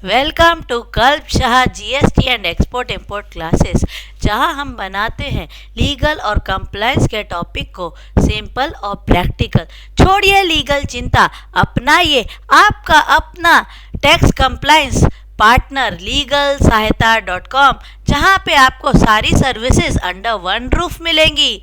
Welcome to कल्प Shah GST and export import classes, जहां हम बनाते हैं लीगल और कंप्लायंस के टॉपिक को सिंपल और प्रैक्टिकल। छोड़िए लीगल चिंता, अपनाइए आपका अपना टैक्स कंप्लायंस पार्टनर लीगल सहायता .com, जहां पे आपको सारी सर्विसेज अंडर वन रूफ मिलेंगी।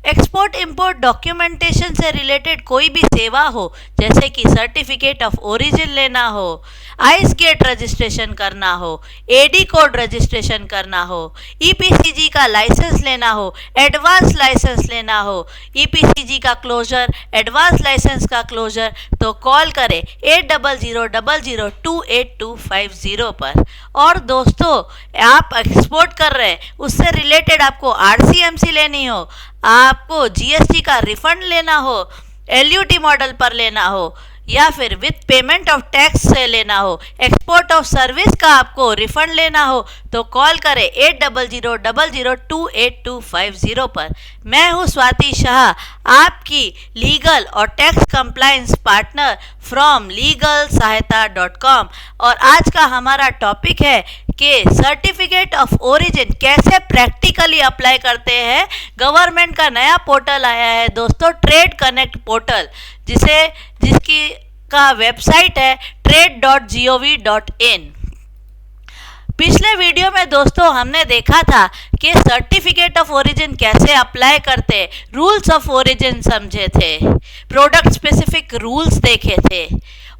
एक्सपोर्ट इंपोर्ट डॉक्यूमेंटेशन से रिलेटेड कोई भी सेवा हो, जैसे कि सर्टिफिकेट ऑफ ओरिजिन लेना हो, आइस गेट रजिस्ट्रेशन करना हो, एडी कोड रजिस्ट्रेशन करना हो, ईपीसीजी का लाइसेंस लेना हो, एडवांस लाइसेंस लेना हो, ईपीसीजी का क्लोजर, एडवांस लाइसेंस का क्लोजर, तो कॉल करें 800000282250 पर। और दोस्तों, आप एक्सपोर्ट कर रहे हैं, उससे रिलेटेड आपको आरसीएमसी लेनी हो, आपको जीएसटी का रिफंड लेना हो, एलयूटी मॉडल पर लेना हो, या फिर विथ पेमेंट ऑफ टैक्स से लेना हो, एक्सपोर्ट ऑफ सर्विस का आपको रिफंड लेना हो, तो कॉल करें 800000282250 पर। मैं हूं स्वाति शाह, आपकी लीगल और tax compliance partner from legal सहायता .com। और आज का हमारा टॉपिक है कि सर्टिफिकेट ऑफ ओरिजिन कैसे प्रैक्टिकली अप्लाई करते हैं। गवर्नमेंट का नया पोर्टल आया है दोस्तों, ट्रेड कनेक्ट पोर्टल, जिसकी का वेबसाइट है trade.gov.in। पिछले वीडियो में दोस्तों हमने देखा था कि सर्टिफिकेट ऑफ ओरिजिन कैसे अप्लाई करते, रूल्स ऑफ ओरिजिन समझे थे, प्रोडक्ट स्पेसिफिक रूल्स देखे थे,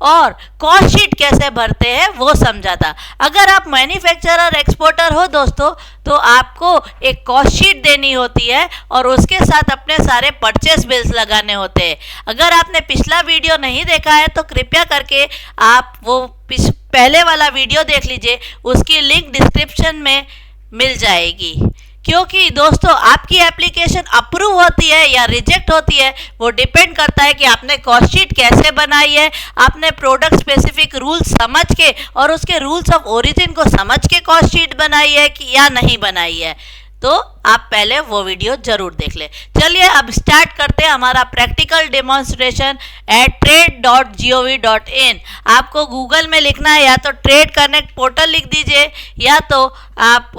और कॉस्ट शीट कैसे भरते हैं वो समझा था। अगर आप मैन्युफैक्चरर एक्सपोर्टर हो दोस्तों, तो आपको एक कॉस्ट शीट देनी होती है और उसके साथ अपने सारे परचेस बिल्स लगाने होते हैं। अगर आपने पिछला वीडियो नहीं देखा है तो कृपया करके आप वो पहले वाला वीडियो देख लीजिए, उसकी लिंक डिस्क्रिप्शन में मिल जाएगी। क्योंकि दोस्तों, आपकी एप्लीकेशन अप्रूव होती है या रिजेक्ट होती है, वो डिपेंड करता है कि आपने कॉस्ट शीट कैसे बनाई है, आपने प्रोडक्ट स्पेसिफिक रूल्स समझ के और उसके रूल्स ऑफ ओरिजिन को समझ के कॉस्ट शीट बनाई है कि या नहीं बनाई है। तो आप पहले वो वीडियो जरूर देख लें। चलिए अब स्टार्ट करते हैं हमारा प्रैक्टिकल डेमोन्स्ट्रेशन एट trade.gov.in। आपको गूगल में लिखना है, या तो ट्रेड कनेक्ट पोर्टल लिख दीजिए, या तो आप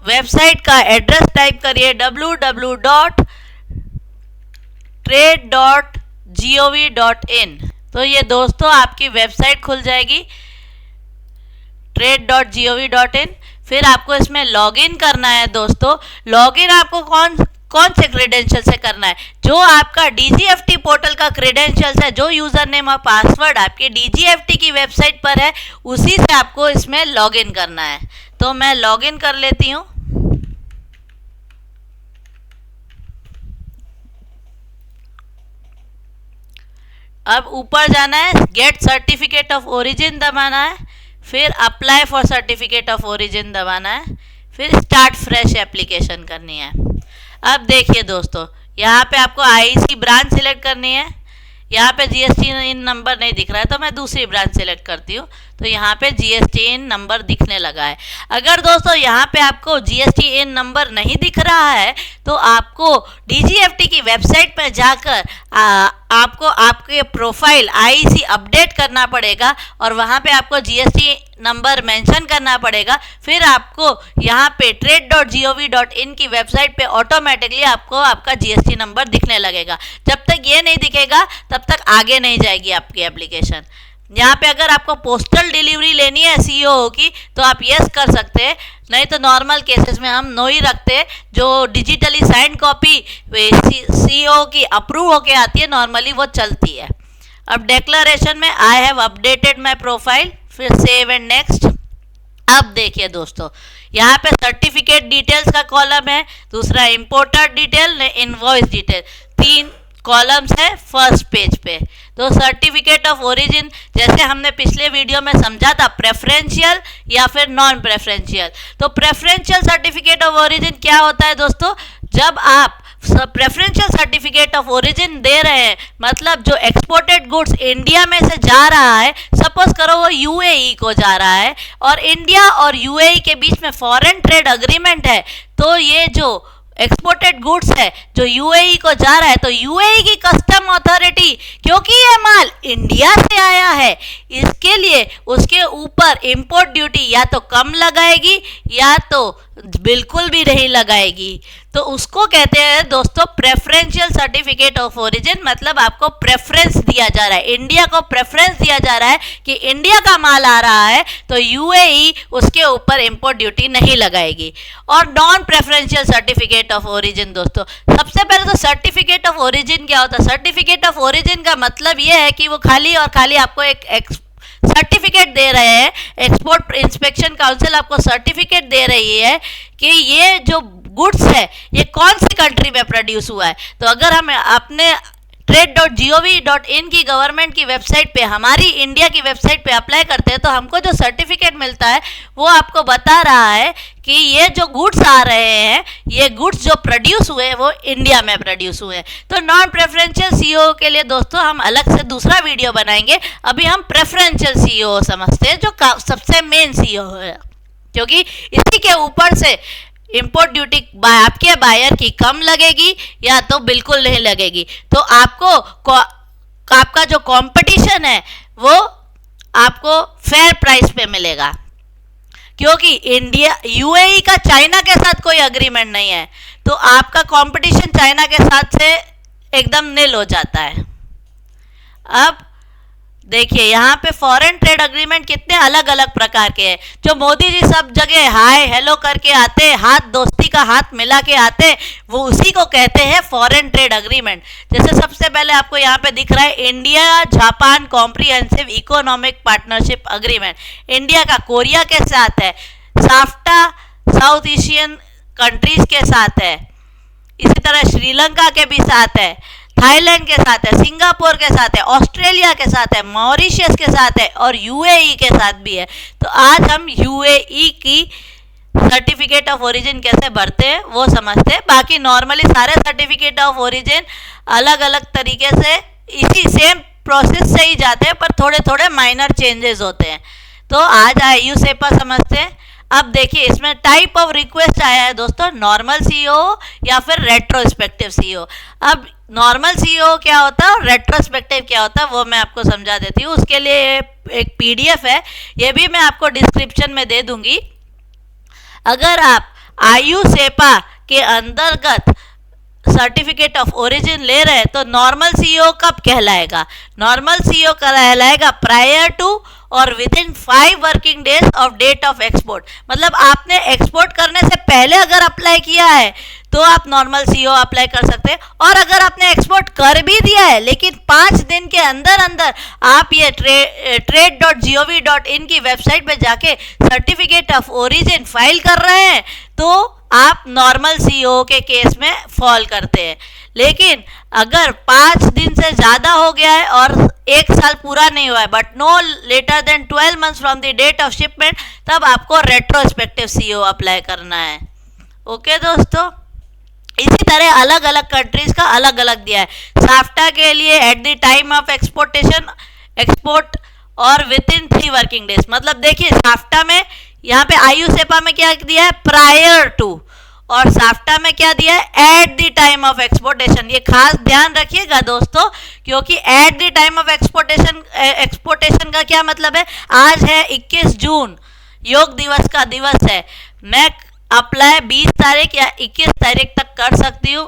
वेबसाइट का एड्रेस टाइप करिए www.trade.gov.in। तो ये दोस्तों आपकी वेबसाइट खुल जाएगी trade.gov.in। फिर आपको इसमें लॉगिन करना है दोस्तों। लॉगिन आपको कौन से क्रेडेंशियल से करना है? जो आपका डीजीएफटी पोर्टल का क्रेडेंशियल्स है, जो यूजर नेम और पासवर्ड आपके डीजीएफटी की वेबसाइट पर है, उसी से आपको इसमें लॉगिन करना है। तो मैं लॉगिन कर लेती हूँ। अब ऊपर जाना है, गेट सर्टिफिकेट ऑफ ओरिजिन दबाना है, फिर apply for certificate of origin दबाना है, फिर स्टार्ट फ्रेश एप्लीकेशन करनी है। अब देखिए दोस्तों, यहाँ पे आपको आईसी ब्रांच सिलेक्ट करनी है। यहाँ पे जीएसटी इन नंबर नहीं दिख रहा है, तो मैं दूसरी ब्रांच सिलेक्ट करती हूँ। तो यहाँ पे जीएसटी इन नंबर दिखने लगा है। अगर दोस्तों यहाँ पे आपको जीएसटी इन नंबर नहीं दिख रहा है, तो आपको डीजीएफटी की वेबसाइट पर जाकर आपको आपके प्रोफाइल आईसी अपडेट करना पड़ेगा और वहाँ पे आपको जीएसटी नंबर मेंशन करना पड़ेगा। फिर आपको यहाँ पे trade.gov.in की वेबसाइट पे ऑटोमेटिकली आपको आपका जीएसटी नंबर दिखने लगेगा। जब तक ये नहीं दिखेगा तब तक आगे नहीं जाएगी आपकी एप्लीकेशन। यहाँ पे अगर आपको पोस्टल डिलीवरी लेनी है सीओ की, तो आप यस कर सकते हैं, नहीं तो नॉर्मल केसेस में हम नो ही रखते हैं। जो डिजिटली साइंड कॉपी सीओ की अप्रूव होके आती है, नॉर्मली वो चलती है। अब डिक्लेरेशन में I have updated my profile, फिर सेव एंड नेक्स्ट। अब देखिए दोस्तों, यहाँ पे सर्टिफिकेट डिटेल्स का कॉलम है, दूसरा importer detail, invoice detail, 3 columns है फर्स्ट पेज पे। तो सर्टिफिकेट ऑफ ओरिजिन, जैसे हमने पिछले वीडियो में समझा था, प्रेफरेंशियल या फिर नॉन प्रेफरेंशियल। तो प्रेफरेंशियल सर्टिफिकेट ऑफ ओरिजिन क्या होता है दोस्तों? जब आप प्रेफरेंशियल सर्टिफिकेट ऑफ ओरिजिन दे रहे हैं, मतलब जो एक्सपोर्टेड गुड्स इंडिया में से जा रहा है, सपोज करो वो यूएई को जा रहा है और इंडिया और यूएई के बीच में फॉरेन ट्रेड अग्रीमेंट है, तो ये जो एक्सपोर्टेड गुड्स है जो यूएई को जा रहा है, तो यूएई की कस्टम अथॉरिटी, क्योंकि ये माल इंडिया से आया है, इसके लिए उसके ऊपर इंपोर्ट ड्यूटी या तो कम लगाएगी या तो बिल्कुल भी नहीं लगाएगी। तो उसको कहते हैं दोस्तों प्रेफरेंशियल सर्टिफिकेट ऑफ ओरिजिन। मतलब आपको प्रेफरेंस दिया जा रहा है, इंडिया को प्रेफरेंस दिया जा रहा है कि इंडिया का माल आ रहा है तो यूएई उसके ऊपर इंपोर्ट ड्यूटी नहीं लगाएगी। और non preferential certificate of origin दोस्तों, सबसे पहले तो सर्टिफिकेट ऑफ ओरिजिन क्या होता है? सर्टिफिकेट ऑफ ओरिजिन का मतलब ये है कि वो खाली और खाली आपको एक सर्टिफिकेट दे रहे हैं, एक्सपोर्ट इंस्पेक्शन काउंसिल आपको सर्टिफिकेट दे रही है कि ये जो गुड्स है ये कौन सी कंट्री में प्रोड्यूस हुआ है। तो अगर हम अपने trade.gov.in की गवर्नमेंट की वेबसाइट पे, हमारी इंडिया की वेबसाइट पे अप्लाई करते हैं तो हमको जो सर्टिफिकेट मिलता है वो आपको बता रहा है कि ये जो गुड्स आ रहे हैं, ये गुड्स जो प्रोड्यूस हुए वो इंडिया में प्रोड्यूस हुए हैं। तो नॉन प्रेफरेंशियल सीओ के लिए दोस्तों हम अलग से दूसरा वीडियो बनाएंगे। अभी हम प्रेफरेंशियल सीओ समझते हैं जो सबसे मेन सीओ है, क्योंकि इसी के ऊपर से इंपोर्ट ड्यूटी आपके बायर की कम लगेगी या तो बिल्कुल नहीं लगेगी। तो आपका जो कंपटीशन है वो आपको फेयर प्राइस पे मिलेगा, क्योंकि इंडिया यूएई का चाइना के साथ कोई अग्रीमेंट नहीं है, तो आपका कंपटीशन चाइना के साथ से एकदम नील हो जाता है। अब देखिए यहाँ पे फॉरेन ट्रेड अग्रीमेंट कितने अलग अलग प्रकार के हैं, जो मोदी जी सब जगह हाय हेलो करके आते, हाथ दोस्ती का हाथ मिला के आते, वो उसी को कहते हैं फॉरेन ट्रेड अग्रीमेंट। जैसे सबसे पहले आपको यहाँ पे दिख रहा है India Japan comprehensive economic partnership agreement, India का कोरिया के साथ है, साफ्टा साउथ एशियन कंट्रीज के साथ है, इसी तरह श्रीलंका के भी साथ है, थाईलैंड के साथ है, सिंगापुर के साथ है, ऑस्ट्रेलिया के साथ है, मॉरिशस के साथ है और यूएई के साथ भी है। तो आज हम यूएई की सर्टिफिकेट ऑफ ओरिजिन कैसे भरते हैं वो समझते हैं। बाकी नॉर्मली सारे सर्टिफिकेट ऑफ ओरिजिन अलग अलग तरीके से इसी सेम प्रोसेस से ही जाते हैं, पर थोड़े थोड़े माइनर चेंजेस होते हैं। तो आज आईयू सेपा समझते हैं। अब देखिए इसमें टाइप ऑफ रिक्वेस्ट आया है दोस्तों, नॉर्मल सीओ या फिर रेट्रोस्पेक्टिव सीओ। अब नॉर्मल सीओ क्या होता है और रेट्रोस्पेक्टिव क्या होता है वो मैं आपको समझा देती हूँ। उसके लिए एक पीडीएफ है, ये भी मैं आपको डिस्क्रिप्शन में दे दूंगी। अगर आप आईयू सेपा के अंतर्गत सर्टिफिकेट ऑफ ओरिजिन ले रहे हैं तो नॉर्मल सीओ कब कहलाएगा? नॉर्मल सीओ कहलाएगा प्रायर टू और within 5 working days of date of export. मतलब आपने एक्सपोर्ट करने से पहले अगर अप्लाई किया है तो आप नॉर्मल सीओ अप्लाई कर सकते हैं, और अगर आपने एक्सपोर्ट कर भी दिया है लेकिन 5 दिन के अंदर अंदर आप ये trade.gov.in की वेबसाइट पे जाके सर्टिफिकेट ऑफ ओरिजिन फाइल कर रहे हैं तो आप नॉर्मल सीओ के केस में फॉल करते हैं। लेकिन अगर 5 दिन से ज़्यादा हो गया है और 1 साल पूरा नहीं हुआ है, but no later than 12 months from the date of shipment, तब आपको रेट्रोस्पेक्टिव सीओ अप्लाई करना है। ओके दोस्तों, इसी तरह अलग अलग कंट्रीज का अलग अलग दिया है। साफ्टा के लिए at the time of exportation export और विद इन 3 वर्किंग डेज। मतलब देखिए साफ्टा में, यहाँ पे आईयू सेपा में क्या दिया है? प्रायर टू, और साफ्टा में क्या दिया है? At the time of exportation. ये खास ध्यान रखिएगा दोस्तों, क्योंकि at the time of exportation का क्या मतलब है? आज है 21 जून, योग दिवस का दिवस है, मैं अप्लाई 20 तारीख या 21 तारीख तक कर सकती हूँ।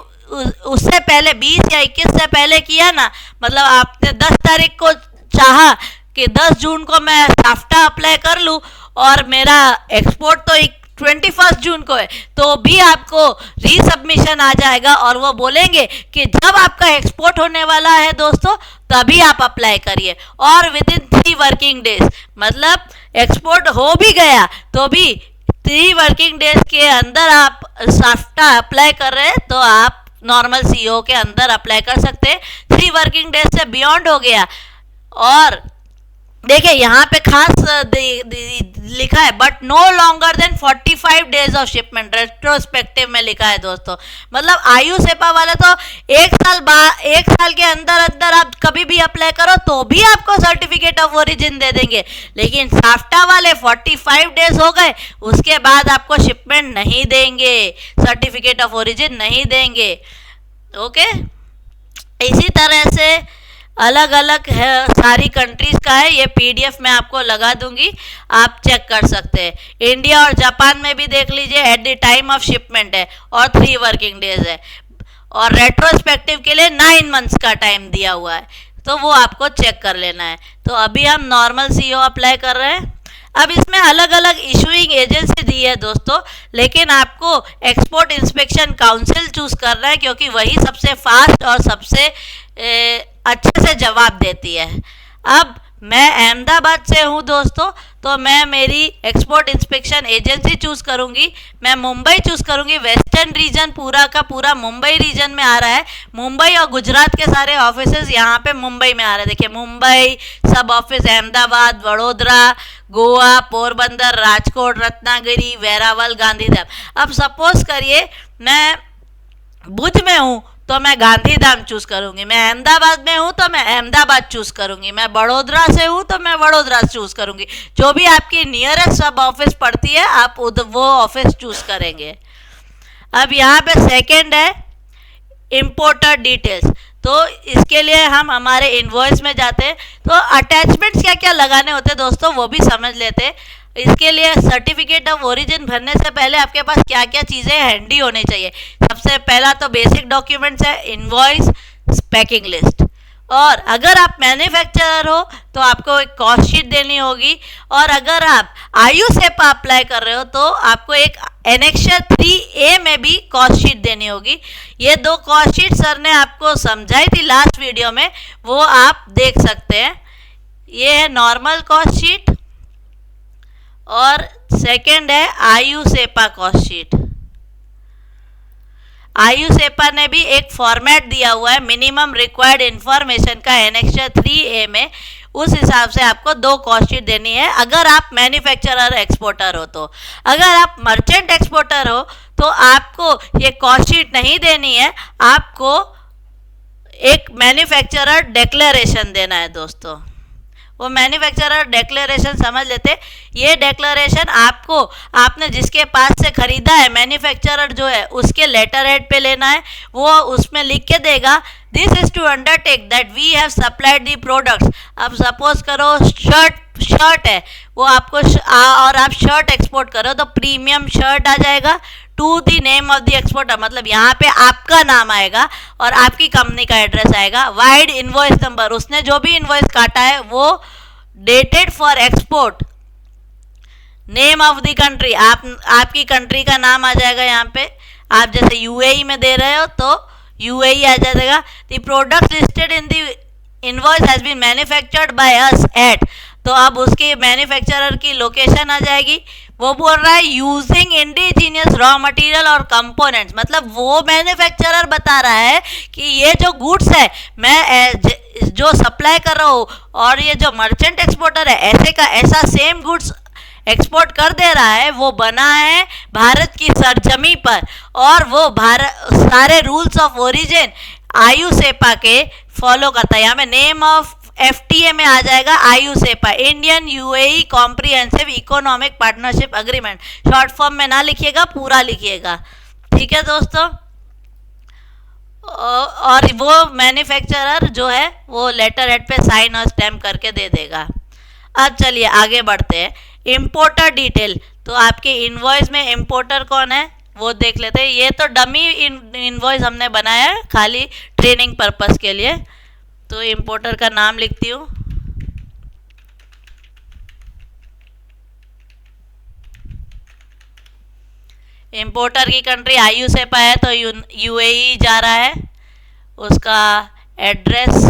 उससे पहले 20 या 21 से पहले किया ना, मतलब आपने 10 तारीख को चाहा कि 10 जून को मैं साफ्टा अप्लाई कर लूँ और मेरा एक्सपोर्ट तो 21 जून को है, तो भी आपको रीसबमिशन आ जाएगा और वो बोलेंगे कि जब आपका एक्सपोर्ट होने वाला है दोस्तों तभी आप अप्लाई करिए, और विद इन 3 वर्किंग डेज। मतलब एक्सपोर्ट हो भी गया तो भी 3 वर्किंग डेज के अंदर आप साफ्टा अप्लाई कर रहे हैं तो आप नॉर्मल सीओ के अंदर अप्लाई कर सकते हैं। 3 वर्किंग डेज से बियॉन्ड हो गया, और देखिए यहाँ पे खास लिखा है, but no longer than 45 days of shipment, retrospective में लिखा है दोस्तों। मतलब आयु सेपा वाले तो एक साल के अंदर अंदर आप कभी भी अप्लाई करो तो भी आपको सर्टिफिकेट ऑफ ओरिजिन दे देंगे, लेकिन साफ्टा वाले 45 डेज हो गए उसके बाद आपको शिपमेंट नहीं देंगे, सर्टिफिकेट ऑफ ओरिजिन नहीं देंगे। ओके, इसी तरह से अलग अलग है, सारी कंट्रीज का है, ये पीडीएफ मैं आपको लगा दूंगी, आप चेक कर सकते हैं। इंडिया और जापान में भी देख लीजिए, at the time of shipment है और 3 वर्किंग डेज है, और रेट्रोस्पेक्टिव के लिए 9 मंथ्स का टाइम दिया हुआ है, तो वो आपको चेक कर लेना है। तो अभी हम नॉर्मल सीओ अप्लाई कर रहे हैं। अब इसमें अलग अलग इशूइंग एजेंसी दी है दोस्तों, लेकिन आपको एक्सपोर्ट इंस्पेक्शन काउंसिल चूज करना है, क्योंकि वही सबसे फास्ट और सबसे अच्छे से जवाब देती है। अब मैं अहमदाबाद से हूँ दोस्तों, तो मैं मेरी एक्सपोर्ट इंस्पेक्शन एजेंसी चूज़ करूँगी। मैं मुंबई चूज़ करूँगी, वेस्टर्न रीजन पूरा का पूरा मुंबई रीजन में आ रहा है। मुंबई और गुजरात के सारे ऑफिसेज यहाँ पे मुंबई में आ रहे हैं। देखिए, मुंबई सब ऑफिस, अहमदाबाद, वडोदरा, गोवा, पोरबंदर, राजकोट, रत्नागिरी, वेरावल, गांधीधाम। अब सपोज करिए मैं भुज में हूँ तो मैं गांधीधाम चूज करूंगी, मैं अहमदाबाद में हूँ तो मैं अहमदाबाद चूज करूंगी, मैं बड़ोदरा से हूँ तो मैं वडोदरा चूज करूंगी। जो भी आपकी नियरेस्ट सब ऑफिस पड़ती है आप वो ऑफिस चूज करेंगे। अब यहाँ पे सेकंड है इम्पोर्टर डिटेल्स। तो इसके लिए हम हमारे इनवॉइस में जाते हैं, तो अटैचमेंट्स क्या क्या लगाने होते हैं दोस्तों वो भी समझ लेते हैं। इसके लिए सर्टिफिकेट ऑफ ओरिजिन भरने से पहले आपके पास क्या क्या चीज़ें हैंडी होनी चाहिए। सबसे पहला तो बेसिक डॉक्यूमेंट्स है, इनवॉइस, पैकिंग लिस्ट, और अगर आप मैन्युफैक्चरर हो तो आपको एक कॉस्ट शीट देनी होगी, और अगर आप आयु सेपा अप्लाई कर रहे हो तो आपको एक एनेक्सर 3A में भी कॉस्ट शीट देनी होगी। ये 2 कॉस्ट शीट सर ने आपको समझाई थी लास्ट वीडियो में, वो आप देख सकते हैं। ये है नॉर्मल कॉस्ट शीट और सेकंड है आयु सेपा कॉस्ट शीट। आयु सेपा ने भी एक फॉर्मेट दिया हुआ है मिनिमम रिक्वायर्ड इंफॉर्मेशन का एनेक्सर 3A में, उस हिसाब से आपको 2 कॉस्ट शीट देनी है अगर आप मैन्युफैक्चरर एक्सपोर्टर हो। तो अगर आप मर्चेंट एक्सपोर्टर हो तो आपको ये कॉस्ट शीट नहीं देनी है, आपको एक मैन्युफैक्चरर डिक्लेरेशन देना है दोस्तों। वो मैन्युफैक्चरर डिक्लेरेशन समझ लेते। ये डिक्लेरेशन आपको आपने जिसके पास से खरीदा है मैन्युफैक्चरर जो है उसके लेटर हेड पे लेना है। वो उसमें लिख के देगा this is to undertake that we have supplied the products. अब सपोज करो शर्ट है वो आपको और आप शर्ट एक्सपोर्ट करो तो प्रीमियम शर्ट आ जाएगा to the name of the exporter, मतलब यहाँ पे आपका नाम आएगा और आपकी कंपनी का एड्रेस आएगा। वाइड इनवॉइस नंबर, उसने जो भी इनवॉइस काटा है वो dated for export. Name of the country, आपकी कंट्री का नाम आ जाएगा यहाँ पे। आप जैसे यूएई में दे रहे हो तो यूएई आ जाएगा। The product listed in the invoice has been manufactured by us at, तो अब उसके मैन्युफैक्चरर की लोकेशन आ जाएगी। वो बोल रहा है यूजिंग इंडिजीनियस रॉ मटेरियल और कंपोनेंट्स, मतलब वो मैन्युफैक्चरर बता रहा है कि ये जो गुड्स है मैं जो सप्लाई कर रहा हूँ और ये जो मर्चेंट एक्सपोर्टर है ऐसे का ऐसा सेम गुड्स एक्सपोर्ट कर दे रहा है, वो बना है भारत की सरजमी पर और वो भारत सारे रूल्स ऑफ ओरिजिन आयु सेपा के फॉलो करता है। यहाँ में नेम ऑफ FTA में आ जाएगा आयु CEPA, Indian UAE comprehensive economic partnership agreement. Short form में ना लिखिएगा, पूरा लिखिएगा, ठीक है दोस्तों। और वो मैन्युफैक्चरर जो है वो लेटर हेड पे साइन और स्टैम्प करके दे देगा। अब चलिए आगे बढ़ते हैं। इम्पोर्टर डिटेल, तो आपके इनवॉइस में इम्पोर्टर कौन है वो देख लेते हैं। ये तो डमी इनवॉइस हमने बनाया है खाली ट्रेनिंग पर्पस के लिए, तो इम्पोर्टर का नाम लिखती हूँ। इम्पोर्टर की कंट्री आयु सेपा है तो यूएई जा रहा है। उसका एड्रेस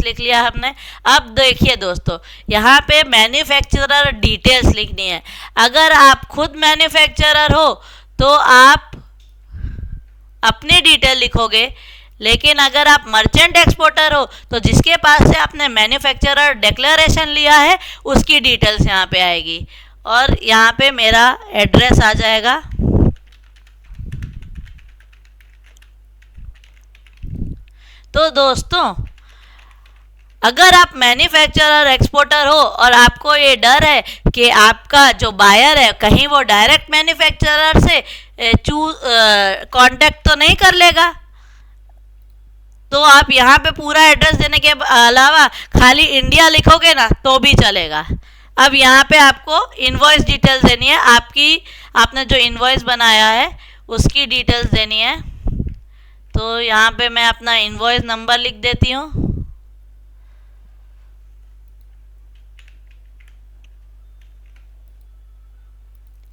लिख लिया हमने। अब देखिए दोस्तों, यहाँ पे मैन्युफैक्चरर डिटेल्स लिखनी है। अगर आप खुद मैन्युफैक्चरर हो तो आप अपनी डिटेल लिखोगे। लेकिन अगर आप मर्चेंट एक्सपोर्टर हो तो जिसके पास से आपने मैन्युफैक्चरर डिक्लेरेशन लिया है उसकी डिटेल्स यहाँ पे आएगी और यहाँ पे मेरा एड्रेस आ जाएगा। तो दोस्तों, अगर आप मैन्युफैक्चरर एक्सपोर्टर हो और आपको ये डर है कि आपका जो बायर है कहीं वो डायरेक्ट मैन्युफैक्चरर से कांटेक्ट तो नहीं कर लेगा, तो आप यहाँ पे पूरा एड्रेस देने के अलावा खाली इंडिया लिखोगे ना तो भी चलेगा। अब यहाँ पे आपको इनवॉइस डिटेल्स देनी है, आपने जो इनवॉइस बनाया है उसकी डिटेल्स देनी है। तो यहाँ पे मैं अपना इनवॉइस नंबर लिख देती हूँ।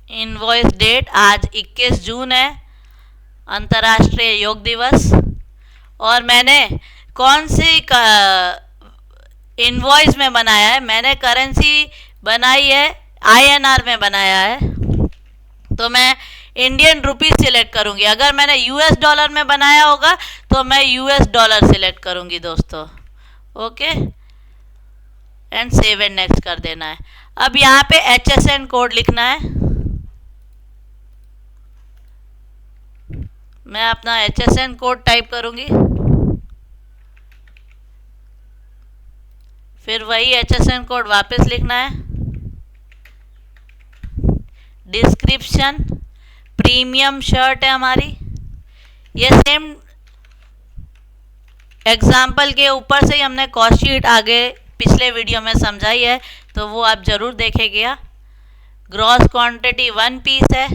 इनवॉइस डेट आज 21 जून है, अंतर्राष्ट्रीय योग दिवस। और मैंने कौन सी इनवॉइस में बनाया है, मैंने करेंसी बनाई है INR में बनाया है, तो मैं इंडियन रुपीस सिलेक्ट करूंगी। अगर मैंने US डॉलर में बनाया होगा तो मैं US डॉलर सिलेक्ट करूंगी दोस्तों। Okay, and save and next कर देना है। अब यहाँ पे HSN कोड लिखना है। मैं अपना HSN कोड टाइप करूंगी, फिर वही HSN कोड वापस लिखना है। डिस्क्रिप्शन प्रीमियम शर्ट है हमारी, ये सेम एग्जाम्पल के ऊपर से ही हमने कॉस्ट शीट आगे पिछले वीडियो में समझाई है, तो वो आप जरूर देखेंगे। ग्रॉस क्वांटिटी 1 पीस है।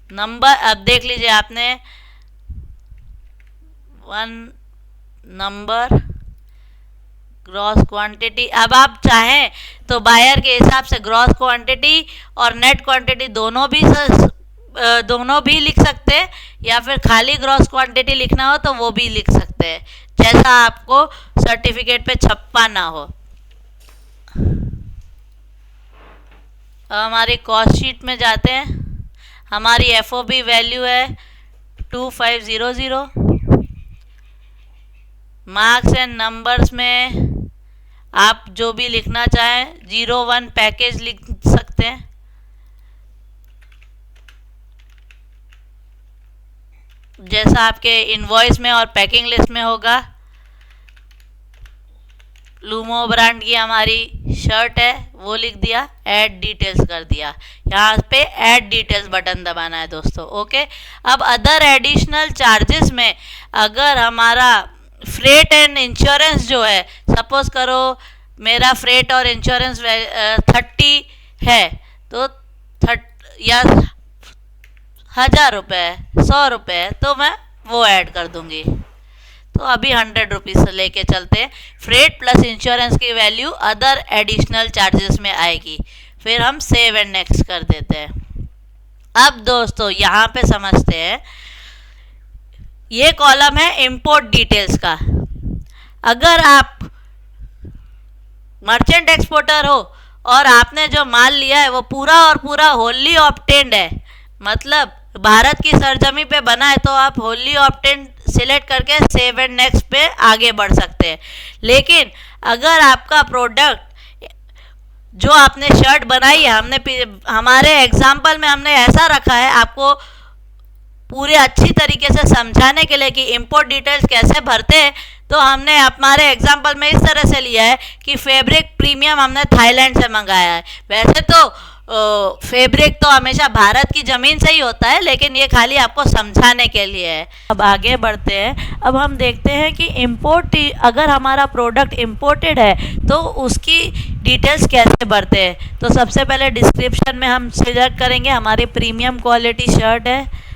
नंबर अब देख लीजिए आपने 1 नंबर ग्रॉस क्वांटिटी। अब आप चाहें तो बायर के हिसाब से ग्रॉस क्वांटिटी और नेट क्वांटिटी दोनों भी लिख सकते हैं, या फिर खाली ग्रॉस क्वांटिटी लिखना हो तो वो भी लिख सकते हैं, जैसा आपको सर्टिफिकेट पे छपा ना हो। अब हमारी कॉस्ट शीट में जाते हैं। हमारी FOB वैल्यू है 2500। मार्क्स एंड नंबर्स में आप जो भी लिखना चाहें 01 पैकेज लिख सकते हैं। जैसा आपके इनवॉइस में और पैकिंग लिस्ट में होगा। लूमो ब्रांड की हमारी शर्ट है, वो लिख दिया, ऐड डिटेल्स कर दिया। यहाँ पे ऐड डिटेल्स बटन दबाना है दोस्तों। ओके, अब अदर एडिशनल चार्जेस में अगर हमारा फ्रेट एंड इंश्योरेंस जो है, सपोज करो मेरा फ्रेट और इंश्योरेंस 30 है, तो 1000 रुपये 100 रुपये, तो मैं वो ऐड कर दूंगी। तो अभी 100 रुपीज़ से लेके चलते हैं। फ्रेट प्लस इंश्योरेंस की वैल्यू अदर एडिशनल चार्जेस में आएगी। फिर हम सेव एंड नेक्स्ट कर देते हैं। अब दोस्तों यहाँ पे समझते हैं, ये कॉलम है इंपोर्ट डिटेल्स का। अगर आप मर्चेंट एक्सपोर्टर हो और आपने जो माल लिया है वो पूरा और पूरा होली ऑब्टेन्ड है, मतलब भारत की सरजमी पे बना है, तो आप होली ऑब्टेन्ड सिलेक्ट करके सेव एंड नेक्स्ट पे आगे बढ़ सकते हैं। लेकिन अगर आपका प्रोडक्ट जो आपने शर्ट बनाई है, हमारे एग्जाम्पल में हमने ऐसा रखा है आपको पूरे अच्छी तरीके से समझाने के लिए कि इंपोर्ट डिटेल्स कैसे भरते हैं, तो हमने हमारे एग्जाम्पल में इस तरह से लिया है कि फैब्रिक प्रीमियम हमने थाईलैंड से मंगाया है। वैसे तो फैब्रिक तो हमेशा भारत की ज़मीन से ही होता है, लेकिन ये खाली आपको समझाने के लिए है। अब आगे बढ़ते हैं। अब हम देखते हैं कि अगर हमारा प्रोडक्ट इम्पोर्टेड है तो उसकी डिटेल्स कैसे भरते हैं। तो सबसे पहले डिस्क्रिप्शन में हम सिलेक्ट करेंगे, हमारी प्रीमियम क्वालिटी शर्ट है।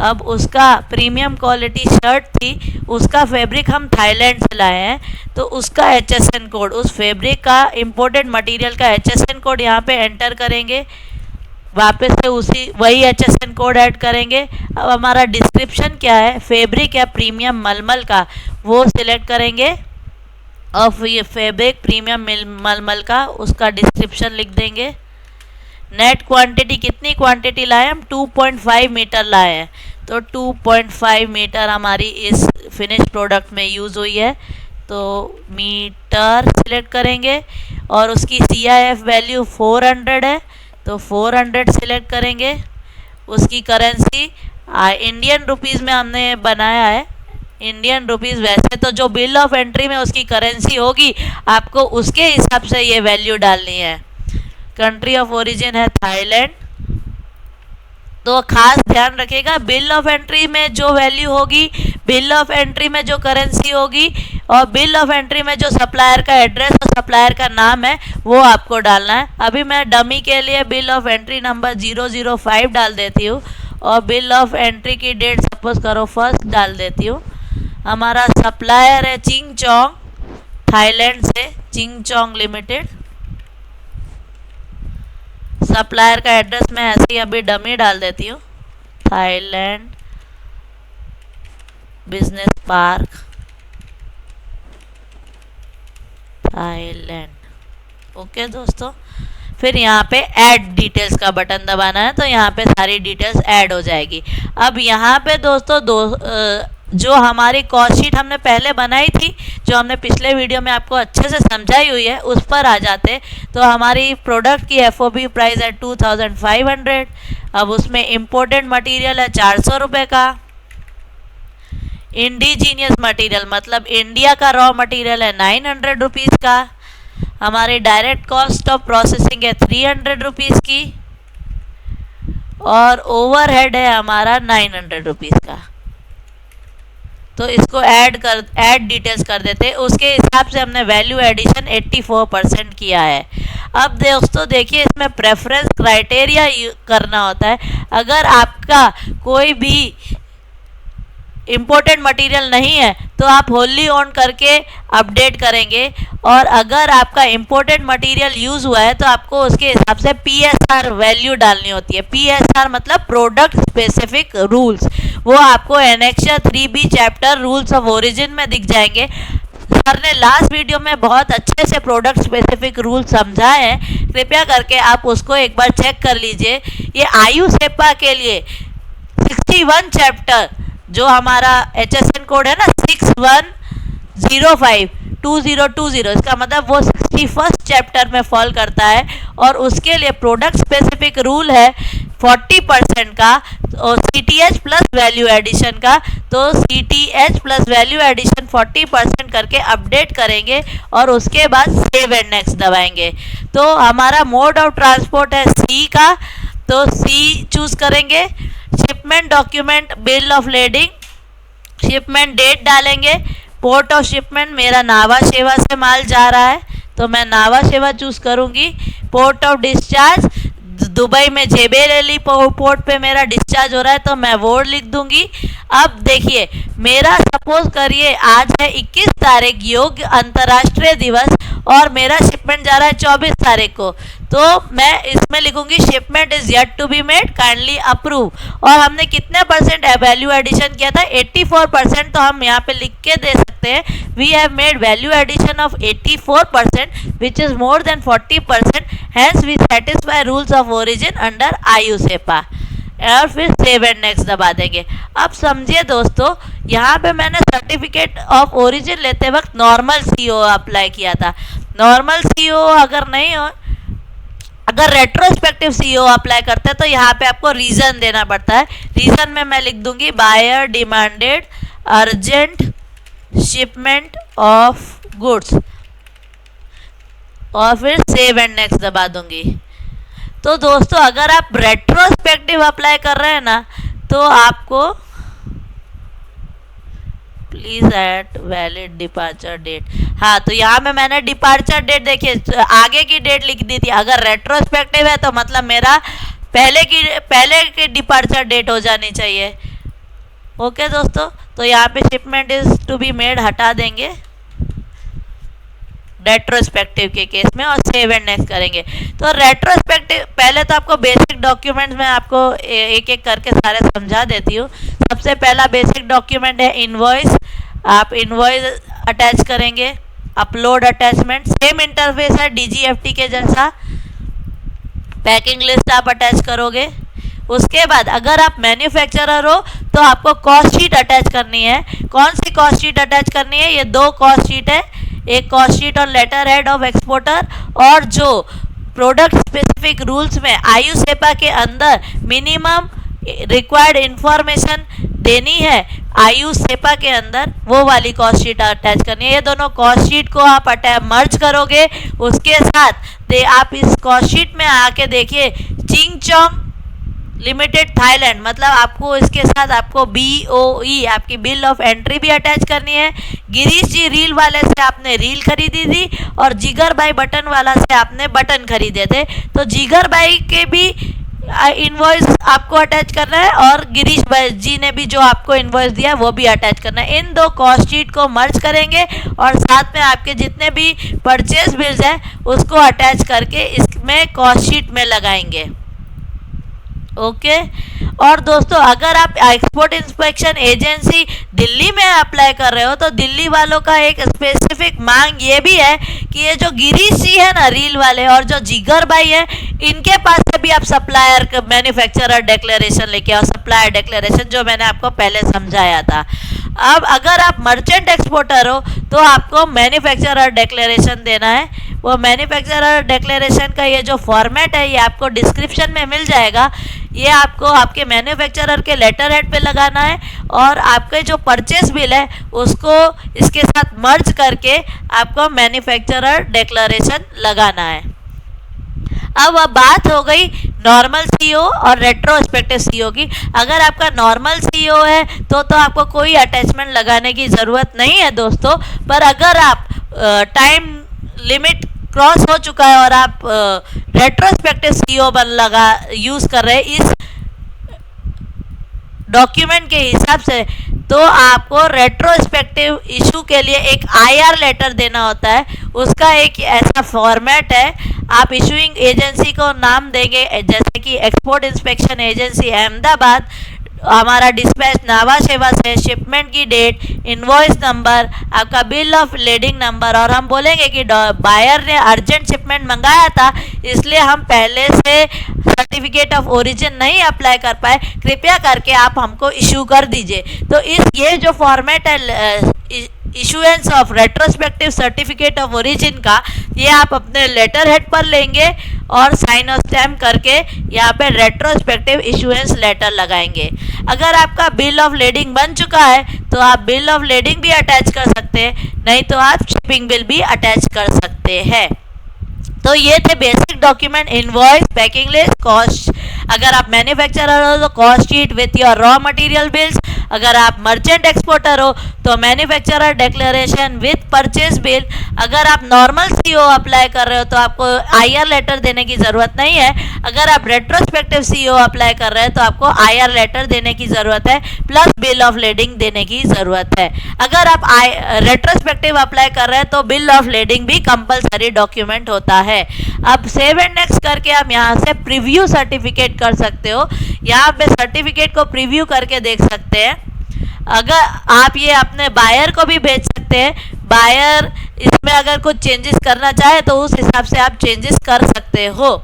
अब उसका प्रीमियम क्वालिटी शर्ट थी, उसका फैब्रिक हम थाईलैंड से लाए हैं, तो उसका HSN कोड, उस फैब्रिक का इम्पोर्टेड मटेरियल का HSN कोड यहाँ पे एंटर करेंगे। वापस से वही HSN कोड ऐड करेंगे। अब हमारा डिस्क्रिप्शन क्या है, फैब्रिक या प्रीमियम मलमल का, वो सिलेक्ट करेंगे और ये फैब्रिक प्रीमियम मलमल का उसका डिस्क्रिप्शन लिख देंगे। नेट क्वांटिटी कितनी क्वांटिटी लाए हम? 2.5 मीटर लाए हैं, तो 2.5 मीटर हमारी इस फिनिश प्रोडक्ट में यूज़ हुई है। तो मीटर सिलेक्ट करेंगे और उसकी CIF वैल्यू 400 है, तो 400 सिलेक्ट करेंगे। उसकी करेंसी इंडियन रुपीज़ में हमने बनाया है, इंडियन रुपीज़। वैसे तो जो बिल ऑफ एंट्री में उसकी करेंसी होगी, आपको उसके हिसाब से ये वैल्यू डालनी है। कंट्री ऑफ ओरिजिन है थाईलैंड। तो खास ध्यान रखिएगा, बिल ऑफ एंट्री में जो वैल्यू होगी, बिल ऑफ एंट्री में जो करेंसी होगी और बिल ऑफ एंट्री में जो सप्लायर का एड्रेस और सप्लायर का नाम है वो आपको डालना है। अभी मैं डमी के लिए बिल ऑफ एंट्री नंबर 005 डाल देती हूँ और बिल ऑफ एंट्री की डेट सपोज करो 1 डाल देती हूँ। हमारा सप्लायर है चिंगचोंग, थाईलैंड से, चिंगचोंग लिमिटेड। सप्लायर का एड्रेस मैं ऐसे ही अभी डमी डाल देती हूँ, Thailand business park, Thailand. Okay दोस्तों, फिर यहाँ पे ऐड डिटेल्स का बटन दबाना है, तो यहाँ पे सारी डिटेल्स ऐड हो जाएगी। अब यहाँ पे दोस्तों जो हमारी कॉस्ट शीट हमने पहले बनाई थी, जो हमने पिछले वीडियो में आपको अच्छे से समझाई हुई है, उस पर आ जाते। तो हमारी प्रोडक्ट की FOB प्राइस है 2500। अब उसमें इम्पोर्टेंट मटेरियल है 400 रुपये का। इंडिजीनियस मटेरियल मतलब इंडिया का रॉ मटेरियल है 900 रुपीज़ का। हमारी डायरेक्ट कॉस्ट ऑफ प्रोसेसिंग है 300 रुपीज़ की और ओवरहेड है हमारा 900 रुपीज़ का। तो इसको ऐड डिटेल्स कर देते हैं। उसके हिसाब से हमने वैल्यू एडिशन 84% किया है। अब दोस्तों देखिए, इसमें प्रेफरेंस क्राइटेरिया करना होता है। अगर आपका कोई भी इम्पोर्टेंट मटेरियल नहीं है तो आप होली ऑन करके अपडेट करेंगे, और अगर आपका इम्पोर्टेंट मटेरियल यूज़ हुआ है तो आपको उसके हिसाब से PSR वैल्यू डालनी होती है। PSR मतलब प्रोडक्ट स्पेसिफिक रूल्स, वो आपको annexure 3B chapter rules of origin में दिख जाएंगे। सर ने लास्ट वीडियो में बहुत अच्छे से प्रोडक्ट स्पेसिफिक रूल समझाए हैं, कृपया करके आप उसको एक बार चेक कर लीजिए। ये आयुसेपा के लिए 61 चैप्टर, जो हमारा HSN कोड है ना 61052020, इसका मतलब वो 61st चैप्टर में फॉल करता है। और उसके लिए प्रोडक्ट स्पेसिफिक रूल है 40% का और CTH प्लस वैल्यू एडिशन का। तो CTH प्लस वैल्यू एडिशन 40% करके अपडेट करेंगे और उसके बाद सेव एंड नेक्स्ट दबाएंगे। तो हमारा मोड ऑफ ट्रांसपोर्ट है C का, तो C चूज करेंगे। Shipment document bill of lading, shipment date डालेंगे। पोर्ट ऑफ शिपमेंट मेरा नावा शेवा से माल जा रहा है, तो मैं नावा शेवा चूज करूंगी। पोर्ट ऑफ डिस्चार्ज दुबई में जेबेरेली पोर्ट पे मेरा डिस्चार्ज हो रहा है, तो मैं वो लिख दूंगी। अब देखिए, मेरा सपोज करिए आज है 21 तारीख योग अंतर्राष्ट्रीय दिवस और मेरा शिपमेंट जा रहा है 24 तारीख को, तो मैं इसमें लिखूंगी shipment is yet to be made, kindly approve. और हमने कितने परसेंट वैल्यू एडिशन किया था? 84%। तो हम यहाँ पे लिख के दे सकते हैं we have made value addition of 84% which is more than 40%, hence we satisfy rules of origin under आयुसेपा। और फिर सेव एंड नेक्स्ट दबा देंगे। अब समझिए दोस्तों, यहाँ पे मैंने सर्टिफिकेट ऑफ ओरिजिन लेते वक्त नॉर्मल CO अप्लाई किया था। नॉर्मल CO अगर नहीं हो, अगर रेट्रोस्पेक्टिव CO अप्लाई करते हैं तो यहाँ पे आपको रीज़न देना पड़ता है। रीज़न में मैं लिख दूंगी buyer demanded urgent shipment of goods और फिर सेव एंड नेक्स्ट दबा दूंगी। तो दोस्तों, अगर आप रेट्रोस्पेक्टिव अप्लाई कर रहे हैं ना, तो आपको please add valid departure date. हाँ, तो यहाँ में मैंने डिपार्चर डेट देखिए आगे की डेट लिख दी थी। अगर रेट्रोस्पेक्टिव है तो मतलब मेरा पहले की डिपार्चर डेट हो जानी चाहिए। ओके दोस्तों, तो यहाँ पे shipment is to be made हटा देंगे रेट्रोस्पेक्टिव के केस में और सेव एंड नेक्स्ट करेंगे। तो रेट्रोस्पेक्टिव पहले तो आपको बेसिक डॉक्यूमेंट्स में आपको एक एक करके सारे समझा देती हूँ। सबसे पहला बेसिक डॉक्यूमेंट है इनवॉइस। आप इनवॉइस अटैच करेंगे, अपलोड अटैचमेंट, सेम इंटरफेस है DGFT के जैसा। पैकिंग लिस्ट आप अटैच करोगे। उसके बाद अगर आप मैन्युफैक्चरर हो तो आपको कॉस्ट शीट अटैच करनी है। कौन सी कॉस्ट शीट अटैच करनी है? ये दो कॉस्ट शीट है, एक cost sheet on letter head of exporter, और जो प्रोडक्ट स्पेसिफिक रूल्स में आयु सेपा के अंदर मिनिमम रिक्वायर्ड इंफॉर्मेशन देनी है आयु सेपा के अंदर, वो वाली कॉस्ट शीट अटैच करनी है। ये दोनों कॉस्ट शीट को आप मर्ज करोगे। उसके साथ आप इस कॉस्ट शीट में आके देखिए चिंगचोंग लिमिटेड थाईलैंड, मतलब आपको इसके साथ आपको BOE आपकी बिल ऑफ एंट्री भी अटैच करनी है। गिरीश जी रील वाले से आपने रील खरीदी थी और जिगर भाई बटन वाला से आपने बटन खरीदे थे, तो जिगर भाई के भी इनवॉइस आपको अटैच करना है और गिरीश भाई जी ने भी जो आपको इनवॉइस दिया वो भी अटैच करना है। इन दो कॉस्ट शीट को मर्ज करेंगे और साथ में आपके जितने भी परचेज बिल्स हैं उसको अटैच करके इसमें कॉस्ट शीट में लगाएंगे। ओके और दोस्तों अगर आप एक्सपोर्ट इंस्पेक्शन एजेंसी दिल्ली में अप्लाई कर रहे हो तो दिल्ली वालों का एक स्पेसिफिक मांग ये भी है कि ये जो गिरीश जी है ना रील वाले और जो जिगर भाई है, इनके पास से भी आप सप्लायर मैन्युफैक्चरर डिक्लेरेशन लेके आओ। सप्लायर डिक्लेरेशन जो मैंने आपको पहले समझाया था। अब अगर आप मर्चेंट एक्सपोर्टर हो तो आपको मैन्युफैक्चरर डिक्लेरेशन देना है। वो मैन्युफैक्चरर डिक्लेरेशन का ये जो फॉर्मेट है ये आपको डिस्क्रिप्शन में मिल जाएगा। ये आपको आपके मैन्युफैक्चरर के लेटर हेड पे लगाना है और आपके जो परचेस बिल है उसको इसके साथ मर्ज करके आपको मैन्युफैक्चरर डिक्लेरेशन लगाना है। अब बात हो गई नॉर्मल सीओ और रेट्रोस्पेक्टिव सीओ की। अगर आपका नॉर्मल सीओ है तो आपको कोई अटैचमेंट लगाने की ज़रूरत नहीं है दोस्तों। पर अगर आप टाइम लिमिट क्रॉस हो चुका है और आप रेट्रोस्पेक्टिव सीओ यूज़ कर रहे हैं इस डॉक्यूमेंट के हिसाब से, तो आपको रेट्रोस्पेक्टिव इशू के लिए एक IR लेटर देना होता है। उसका एक ऐसा फॉर्मेट है, आप इशूइंग एजेंसी को नाम देंगे जैसे कि एक्सपोर्ट इंस्पेक्शन एजेंसी अहमदाबाद, हमारा डिस्पैच नावा सेवा से, शिपमेंट की डेट, इनवॉइस नंबर, आपका बिल ऑफ लेडिंग नंबर, और हम बोलेंगे कि बायर ने अर्जेंट शिपमेंट मंगाया था इसलिए हम पहले से सर्टिफिकेट ऑफ ओरिजिन नहीं अप्लाई कर पाए, कृपया करके आप हमको इशू कर दीजिए। तो ये जो फॉर्मेट है issuance of retrospective certificate of origin का, ये आप अपने लेटर हेड पर लेंगे और साइन और स्टैम्प करके यहाँ पे रेट्रोस्पेक्टिव इशुएंस लेटर लगाएंगे। अगर आपका बिल ऑफ लेडिंग बन चुका है तो आप बिल ऑफ लेडिंग भी अटैच कर सकते हैं, नहीं तो आप शिपिंग बिल भी अटैच कर सकते हैं। तो ये थे basic document, invoice, packing list, cost. अगर आप मैन्युफैक्चरर हो तो cost sheet with your raw material bills. अगर आप मर्चेंट एक्सपोर्टर हो तो manufacturer declaration with purchase bill. अगर आप नॉर्मल सीओ अप्लाई कर रहे हो तो आपको IR लेटर देने की ज़रूरत नहीं है। अगर आप रेट्रोस्पेक्टिव सीओ अप्लाई कर रहे हैं तो आपको IR लेटर देने की ज़रूरत है प्लस बिल ऑफ लेडिंग देने की ज़रूरत है। अगर आप रेट्रोस्पेक्टिव अप्लाई कर रहे हैं तो बिल ऑफ लेडिंग भी कंपलसरी डॉक्यूमेंट होता है। अब सेव एंड नेक्स्ट करके आप यहाँ से प्रीव्यू सर्टिफिकेट कर सकते हो। यहाँ पे सर्टिफिकेट को प्रीव्यू करके देख सकते हैं। अगर आप ये अपने बायर को भी भेज सकते हैं, बायर इसमें अगर कुछ चेंजेस करना चाहे तो उस हिसाब से आप चेंजेस कर सकते हो।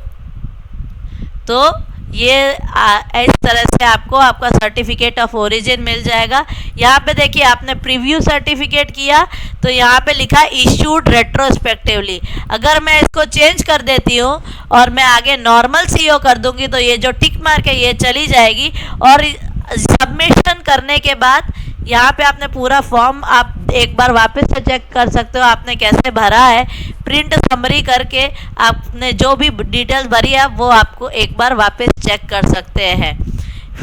तो ये इस तरह से आपको आपका सर्टिफिकेट ऑफ ओरिजिन मिल जाएगा। यहाँ पे देखिए आपने प्रीव्यू सर्टिफिकेट किया तो यहाँ पे लिखा इशूड रेट्रोस्पेक्टिवली। अगर मैं इसको चेंज कर देती हूँ और मैं आगे नॉर्मल सीओ कर दूंगी तो ये जो टिक मार्क है ये चली जाएगी और सबमिशन करने के बाद यहाँ पे आपने पूरा फॉर्म आप एक बार वापस से चेक कर सकते हो आपने कैसे भरा है। प्रिंट समरी करके आपने जो भी डिटेल्स भरी है वो आपको एक बार वापस चेक कर सकते हैं।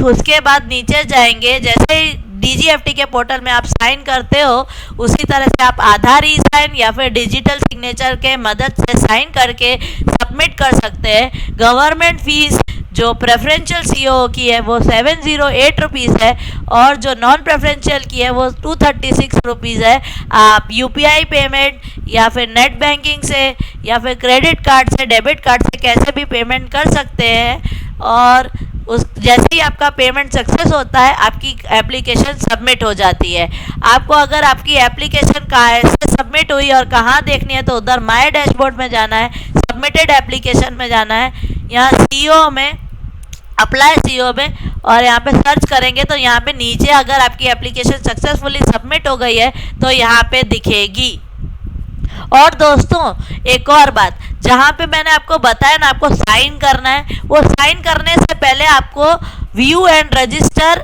उसके बाद नीचे जाएंगे, जैसे ही DGFT के पोर्टल में आप साइन करते हो उसी तरह से आप आधार ई साइन या फिर डिजिटल सिग्नेचर के मदद से साइन करके सबमिट कर सकते हैं। गवर्नमेंट फीस जो प्रेफरेंशियल सीओ की है वो 708 रुपीज़ है और जो नॉन प्रेफरेंशियल की है वो 236 रुपीज़ है। आप UPI पेमेंट या फिर नेट बैंकिंग से या फिर क्रेडिट कार्ड से, डेबिट कार्ड से कैसे भी पेमेंट कर सकते हैं और उस जैसे ही आपका पेमेंट सक्सेस होता है आपकी एप्लीकेशन सबमिट हो जाती है। आपको अगर आपकी एप्लीकेशन कैसे सबमिट हुई और कहाँ देखनी है तो उधर माय डैशबोर्ड में जाना है, सबमिटेड एप्लीकेशन में जाना है, यहाँ सीओ में, अप्लाई सीओ में, और यहाँ पे सर्च करेंगे तो यहाँ पे नीचे अगर आपकी एप्लीकेशन सक्सेसफुली सबमिट हो गई है तो यहाँ पे दिखेगी। और दोस्तों एक और बात, जहाँ पे मैंने आपको बताया ना आपको साइन करना है, वो साइन करने से पहले आपको view and register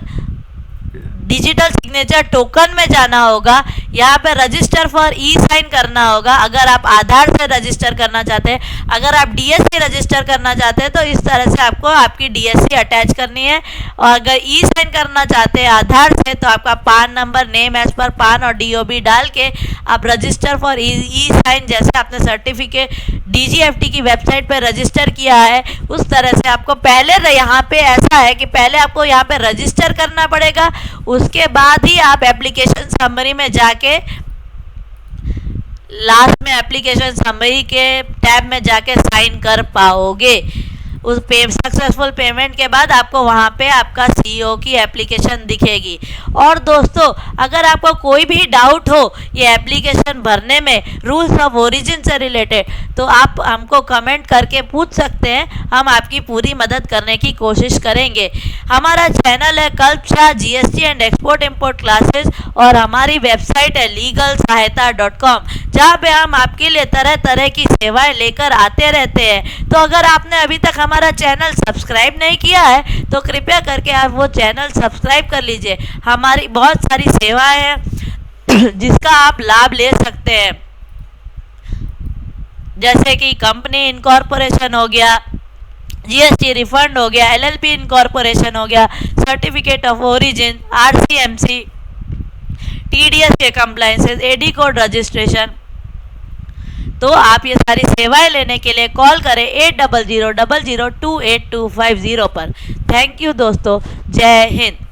digital signature token में जाना होगा। यहाँ पे रजिस्टर फॉर ई साइन करना होगा अगर आप आधार से रजिस्टर करना चाहते हैं। अगर आप डीएससी रजिस्टर करना चाहते हैं तो इस तरह से आपको आपकी डीएससी अटैच करनी है, और अगर ई साइन करना चाहते हैं आधार से तो आपका पान नंबर, नेम एज पर पान और डीओबी डाल के आप रजिस्टर फॉर ई साइन, जैसे आपने सर्टिफिकेट डीजीएफटी की वेबसाइट पर रजिस्टर किया है उस तरह से आपको पहले, यहाँ पे ऐसा है कि पहले आपको यहाँ पे रजिस्टर करना पड़ेगा, उसके बाद ही आप एप्लीकेशन समरी में जाके लास्ट में एप्लीकेशन समरी के टैब में जाके साइन कर पाओगे। उस सक्सेसफुल पेमेंट के बाद आपको वहाँ पे आपका सीईओ की एप्लीकेशन दिखेगी। और दोस्तों अगर आपको कोई भी डाउट हो ये एप्लीकेशन भरने में रूल्स ऑफ ओरिजिन से रिलेटेड, तो आप हमको कमेंट करके पूछ सकते हैं, हम आपकी पूरी मदद करने की कोशिश करेंगे। हमारा चैनल है Kalp Shah GST and export import classes, और हमारी वेबसाइट है legalsahayata.com, जहाँ पे हम आपके लिए तरह तरह की सेवाएं लेकर आते रहते हैं। तो अगर आपने अभी तक हमारा चैनल सब्सक्राइब नहीं किया है तो कृपया करके आप वो चैनल सब्सक्राइब कर लीजिए। हमारी बहुत सारी सेवाएं हैं जिसका आप लाभ ले सकते हैं, जैसे कि कंपनी इनकॉर्पोरेशन हो गया, जीएसटी रिफंड हो गया, एलएलपी इनकॉर्पोरेशन हो गया, certificate of origin, RCMC, TDS के कंप्लायंसेस, एडी कोड रजिस्ट्रेशन। तो आप ये सारी सेवाएं लेने के लिए कॉल करें 8000002825 पर। थैंक यू दोस्तों, जय हिंद।